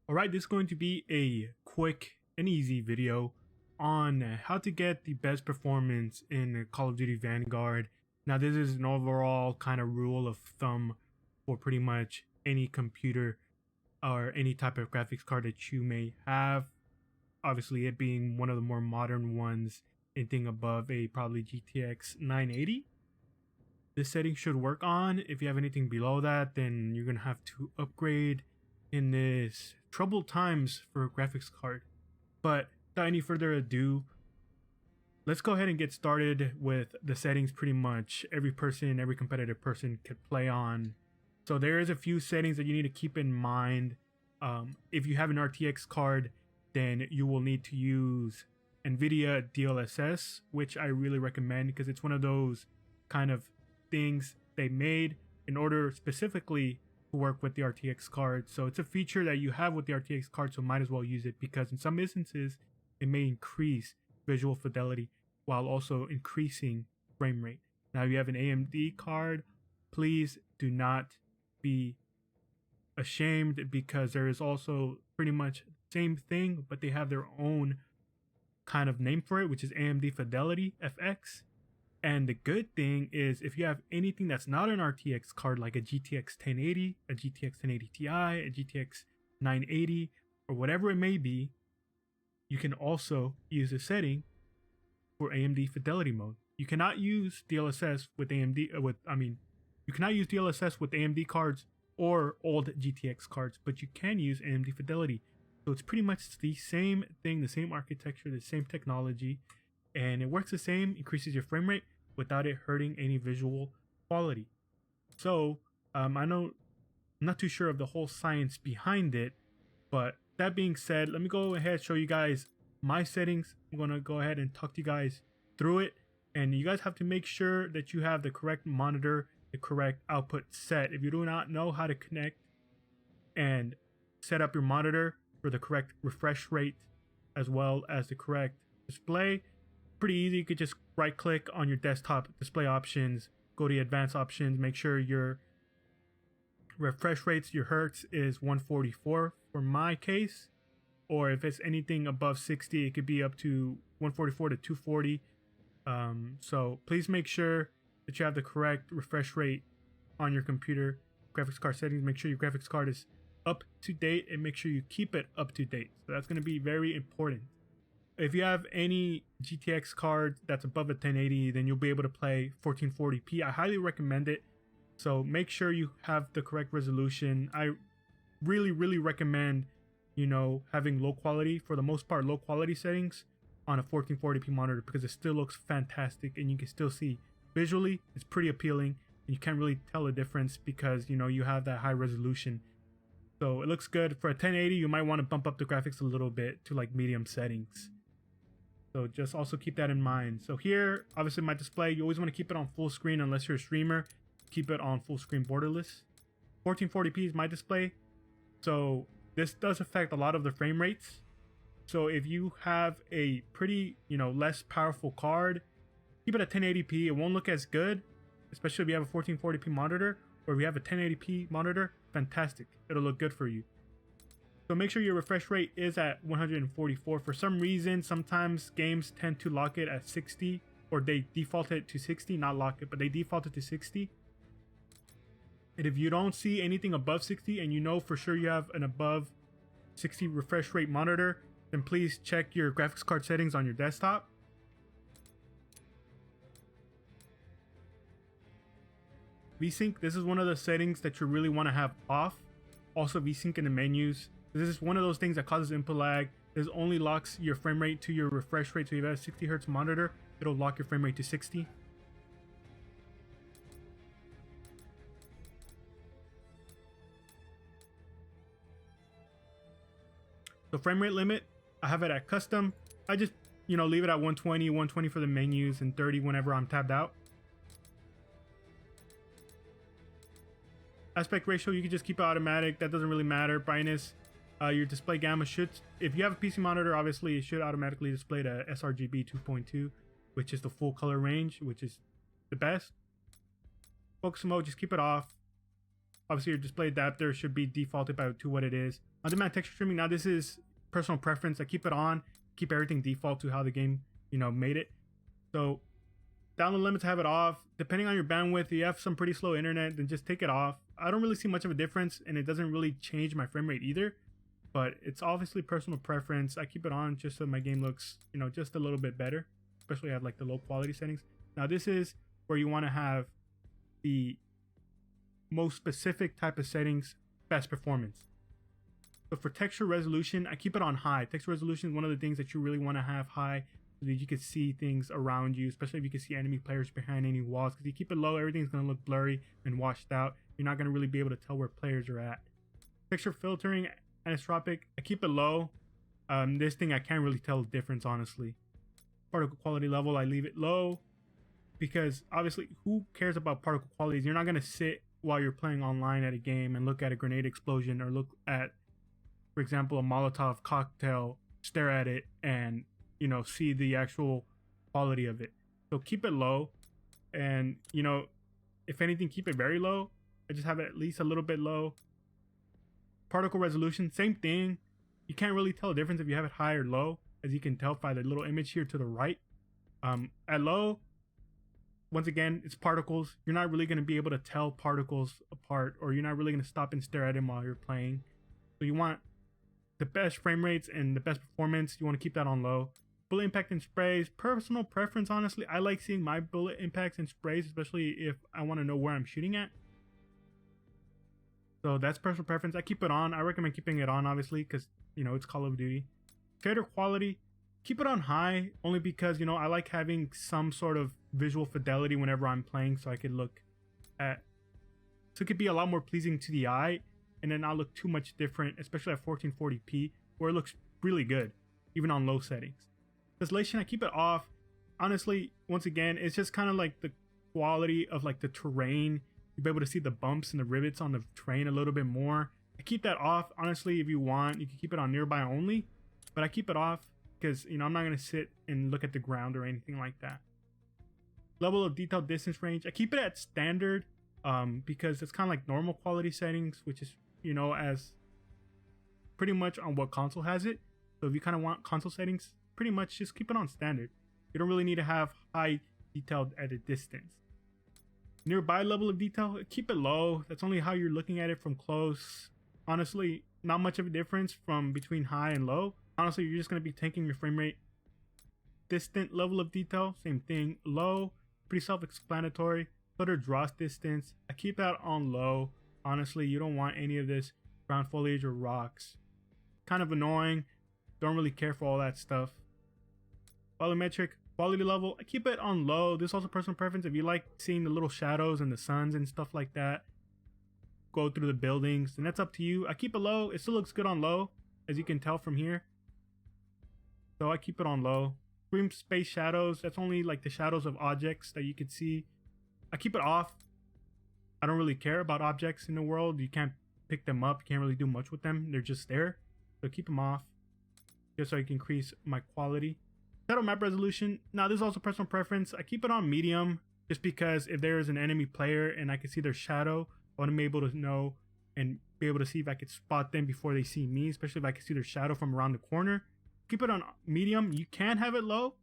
Alright, this is going to be a quick and easy video on how to get the best performance in Call of Duty Vanguard. Now this is an overall kind of rule of thumb for pretty much any computer or any type of graphics card that you may have. Obviously it being one of the more modern ones, anything above a probably GTX 980. This setting should work on. If you have anything below that, then you're going to have to upgrade in this troubled times for a graphics card. But without any further ado, let's go ahead and get started with the settings pretty much every competitive person could play on. So there is a few settings that you need to keep in mind. If you have an RTX card, then you will need to use NVIDIA DLSS, which I really recommend because it's one of those kind of things they made in order specifically to work with the RTX card. So it's a feature that you have with the RTX card, so might as well use it because in some instances it may increase visual fidelity while also increasing frame rate. Now if you have an AMD card, please do not be ashamed because there is also pretty much the same thing, but they have their own kind of name for it, which is AMD Fidelity FX. And the good thing is if you have anything that's not an RTX card like a GTX 1080, a GTX 1080 Ti, a GTX 980, or whatever it may be, you can also use a setting for AMD Fidelity mode. You cannot use DLSS with you cannot use DLSS with AMD cards or old GTX cards, but you can use AMD Fidelity. So it's pretty much the same thing, the same architecture, the same technology, and it works the same, increases your frame rate without it hurting any visual quality. So I know I'm not too sure of the whole science behind it, but that being said, let me go ahead and show you guys my settings. I'm going to go ahead and talk to you guys through it, and you guys have to make sure that you have the correct monitor, the correct output set. If you do not know how to connect and set up your monitor for the correct refresh rate as well as the correct display, pretty easy. You could just right click on your desktop display options, go to advanced options, make sure your refresh rates, your hertz is 144 for my case, or if it's anything above 60 it could be up to 144 to 240. So please make sure that you have the correct refresh rate on your computer. Graphics card settings, make sure your graphics card is up to date and make sure you keep it up to date. So that's going to be very important. If you have any GTX card that's above a 1080, then you'll be able to play 1440p. I highly recommend it. So make sure you have the correct resolution. I really recommend, having low quality, for the most part, low quality settings on a 1440p monitor because it still looks fantastic and you can still see visually it's pretty appealing. And you can't really tell a difference because, you have that high resolution. So it looks good. For a 1080, you might want to bump up the graphics a little bit to like medium settings. So just also keep that in mind. So here, obviously my display, you always want to keep it on full screen unless you're a streamer. Keep it on full screen borderless. 1440p is my display. So this does affect a lot of the frame rates. So if you have a pretty, less powerful card, keep it at 1080p. It won't look as good, especially if you have a 1440p monitor, or if you have a 1080p monitor, fantastic. It'll look good for you. So make sure your refresh rate is at 144. For some reason, sometimes games tend to lock it at 60, or they default it to 60, not lock it, but they default it to 60. And if you don't see anything above 60 and you know for sure you have an above 60 refresh rate monitor, then please check your graphics card settings on your desktop. Vsync, this is one of the settings that you really want to have off. Also Vsync in the menus. This is one of those things that causes input lag. This only locks your frame rate to your refresh rate. So if you have a 60 hertz monitor, it'll lock your frame rate to 60. So frame rate limit, I have it at custom. I just, leave it at 120 for the menus and 30 whenever I'm tabbed out. Aspect ratio, you can just keep it automatic. That doesn't really matter. Brightness, your display gamma should, if you have a PC monitor, obviously it should automatically display to sRGB 2.2, which is the full color range, which is the best. Focus mode, just keep it off. Obviously, your display adapter should be defaulted to what it is. On-demand texture streaming, now this is personal preference. I keep it on, keep everything default to how the game, made it. So download limits, have it off. Depending on your bandwidth, if you have some pretty slow internet, then just take it off. I don't really see much of a difference, and it doesn't really change my frame rate either. But it's obviously personal preference. I keep it on just so my game looks, just a little bit better, especially at like the low quality settings. Now this is where you want to have the most specific type of settings, best performance. So for texture resolution, I keep it on high. Texture resolution is one of the things that you really want to have high so that you can see things around you, especially if you can see enemy players behind any walls. Because if you keep it low, everything's going to look blurry and washed out. You're not going to really be able to tell where players are at. Texture filtering, anisotropic, I keep it low. This thing, I can't really tell the difference, honestly. Particle quality level, I leave it low. Because obviously, who cares about particle qualities? You're not going to sit while you're playing online at a game and look at a grenade explosion or look at, for example, a Molotov cocktail, stare at it and, see the actual quality of it. So keep it low. And, if anything, keep it very low. I just have it at least a little bit low. Particle resolution, same thing. You can't really tell the difference if you have it high or low, as you can tell by the little image here to the right. At low, once again, it's particles. You're not really going to be able to tell particles apart, or you're not really going to stop and stare at them while you're playing. So you want the best frame rates and the best performance. You want to keep that on low. Bullet impact and sprays, personal preference, honestly. I like seeing my bullet impacts and sprays, especially if I want to know where I'm shooting at. So that's personal preference. I keep it on. I recommend keeping it on, obviously, because, it's Call of Duty. Shader quality, keep it on high, only because, I like having some sort of visual fidelity whenever I'm playing, so I could look at, so it could be a lot more pleasing to the eye, and then not look too much different, especially at 1440p, where it looks really good, even on low settings. Pixelation, I keep it off. Honestly, once again, it's just kind of like the quality of like the terrain. You'll be able to see the bumps and the rivets on the terrain a little bit more. I keep that off. Honestly, if you want, you can keep it on nearby only, but I keep it off because, I'm not going to sit and look at the ground or anything like that. Level of detail distance range, I keep it at standard because it's kind of like normal quality settings, which is, as pretty much on what console has it. So if you kind of want console settings, pretty much just keep it on standard. You don't really need to have high detailed at a distance. Nearby level of detail, keep it low. That's only how you're looking at it from close. Honestly, not much of a difference from between high and low. Honestly, you're just going to be tanking your frame rate. Distant level of detail, same thing. Low, pretty self-explanatory. Flutter dross distance, I keep that on low. Honestly, you don't want any of this ground foliage or rocks. Kind of annoying. Don't really care for all that stuff. Volumetric quality level, I keep it on low. This is also personal preference. If you like seeing the little shadows and the suns and stuff like that go through the buildings, then that's up to you. I keep it low. It still looks good on low, as you can tell from here. So I keep it on low. Screen space shadows, that's only like the shadows of objects that you could see. I keep it off. I don't really care about objects in the world. You can't pick them up. You can't really do much with them. They're just there. So keep them off, just so I can increase my quality. Shadow map resolution. Now, this is also personal preference. I keep it on medium just because if there is an enemy player and I can see their shadow, I want to be able to know and be able to see if I could spot them before they see me, especially if I can see their shadow from around the corner. Keep it on medium. You can have it low,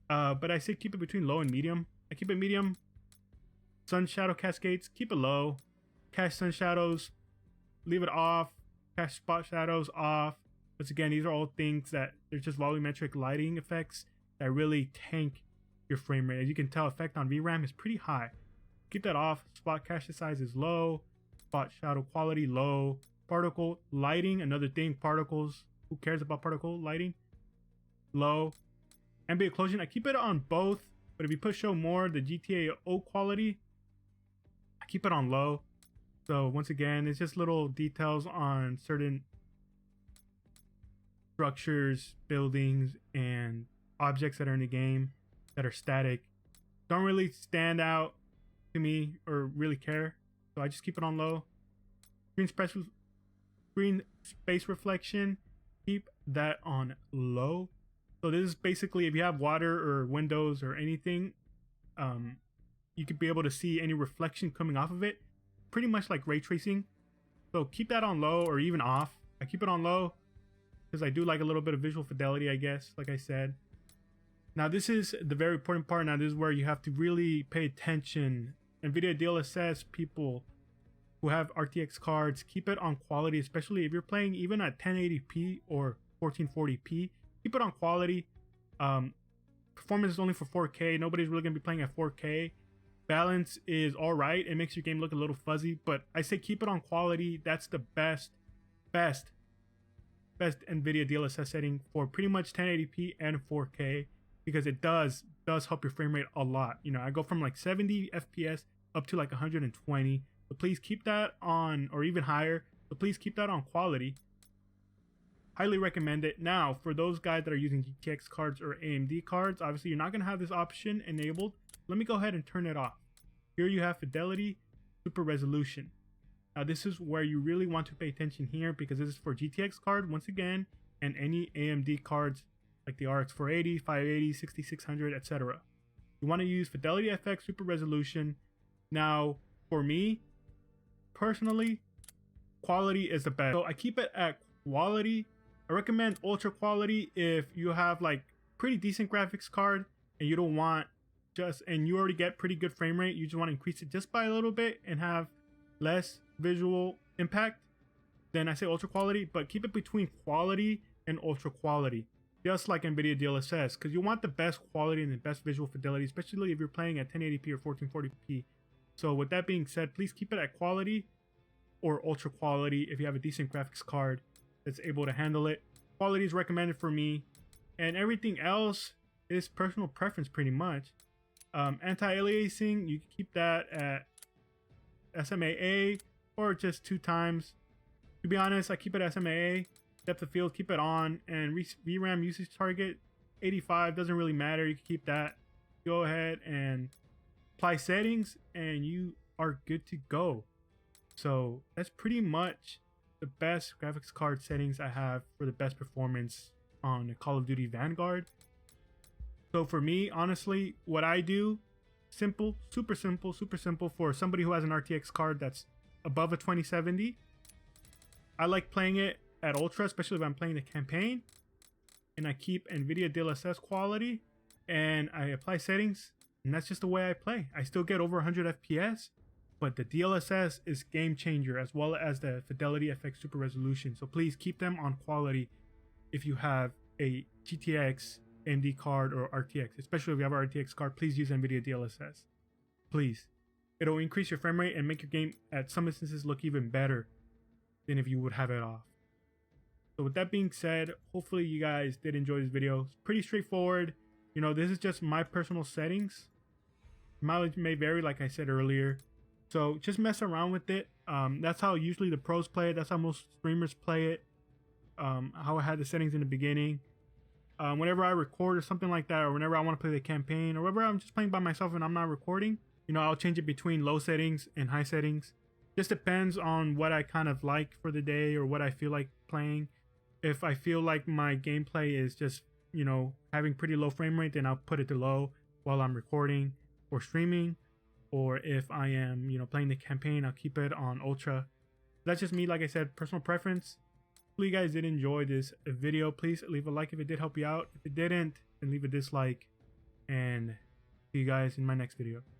but I say keep it between low and medium. I keep it medium. Sun shadow cascades, keep it low. Cast sun shadows, leave it off. Cast spot shadows, off. Once again, these are all things that they're just volumetric lighting effects that really tank your frame rate. As you can tell, effect on VRAM is pretty high. Keep that off. Spot cache size is low. Spot shadow quality low. Particle lighting, another thing. Particles, who cares about particle lighting? Low. Ambient occlusion, I keep it on both, but if you push show more, the GTA O quality, I keep it on low. So once again, it's just little details on certain structures, buildings, and objects that are in the game that are static. Don't really stand out to me or really care, so I just keep it on low. Screen space reflection, keep that on low. So this is basically if you have water or windows or anything, you could be able to see any reflection coming off of it. pretty much like ray tracing. So keep that on low or even off. I keep it on low because I do like a little bit of visual fidelity, I guess, like I said. Now this is the very important part. Now this is where you have to really pay attention. NVIDIA DLSS people who have RTX cards, keep it on quality, especially if you're playing even at 1080p or 1440p. Keep it on quality. Performance is only for 4K. Nobody's really gonna be playing at 4K. Balance is all right. It makes your game look a little fuzzy, but I say keep it on quality. That's the best NVIDIA DLSS setting for pretty much 1080p and 4K, because it does help your frame rate a lot. You know, I go from like 70 FPS up to like 120. So please keep that on, or even higher. So please keep that on quality. Highly recommend it. Now, for those guys that are using GTX cards or AMD cards, obviously you're not going to have this option enabled. Let me go ahead and turn it off. Here you have fidelity, super resolution. Now this is where you really want to pay attention here, because this is for GTX card once again, and any AMD cards like the RX 480, 580, 6600, etc. You want to use Fidelity FX Super Resolution. Now, for me, personally, quality is the best. So I keep it at quality. I recommend ultra quality if you have like pretty decent graphics card and you don't want and you already get pretty good frame rate. You just want to increase it just by a little bit and have less visual impact. Then I say ultra quality, but keep it between quality and ultra quality, just like NVIDIA DLSS, because you want the best quality and the best visual fidelity, especially if you're playing at 1080p or 1440p. So with that being said, please keep it at quality or ultra quality if you have a decent graphics card that's able to handle it. Quality is recommended for me, and everything else is personal preference pretty much. Anti-aliasing, you can keep that at SMAA or just 2 times. To be honest, I keep it SMAA. Depth of field, keep it on, and VRAM usage target 85 doesn't really matter. You can keep that. Go ahead and apply settings and you are good to go. So that's pretty much the best graphics card settings I have for the best performance on Call of Duty Vanguard. So for me, honestly, what I do, simple, super simple for somebody who has an RTX card that's above a 2070. I like playing it at ultra, especially if I'm playing the campaign, and I keep NVIDIA DLSS quality and I apply settings, and that's just the way I play. I still get over 100 FPS, but the DLSS is game changer, as well as the Fidelity FX Super Resolution. So please keep them on quality if you have a GTX AMD card or RTX. Especially if you have an RTX card, please use NVIDIA DLSS. Please. It'll increase your frame rate and make your game at some instances look even better than if you would have it off. So with that being said, hopefully you guys did enjoy this video. It's pretty straightforward. You know, this is just my personal settings. Mileage may vary, like I said earlier. So just mess around with it. That's how usually the pros play it. That's how most streamers play it. How I had the settings in the beginning. Whenever I record or something like that, or whenever I want to play the campaign, or whenever I'm just playing by myself and I'm not recording, you know, I'll change it between low settings and high settings. Just depends on what I kind of like for the day or what I feel like playing. If I feel like my gameplay is just, you know, having pretty low frame rate, then I'll put it to low while I'm recording or streaming. Or if I am, you know, playing the campaign, I'll keep it on ultra. That's just me, like I said, personal preference. Hopefully you guys did enjoy this video. Please leave a like if it did help you out. If it didn't, then leave a dislike. And see you guys in my next video.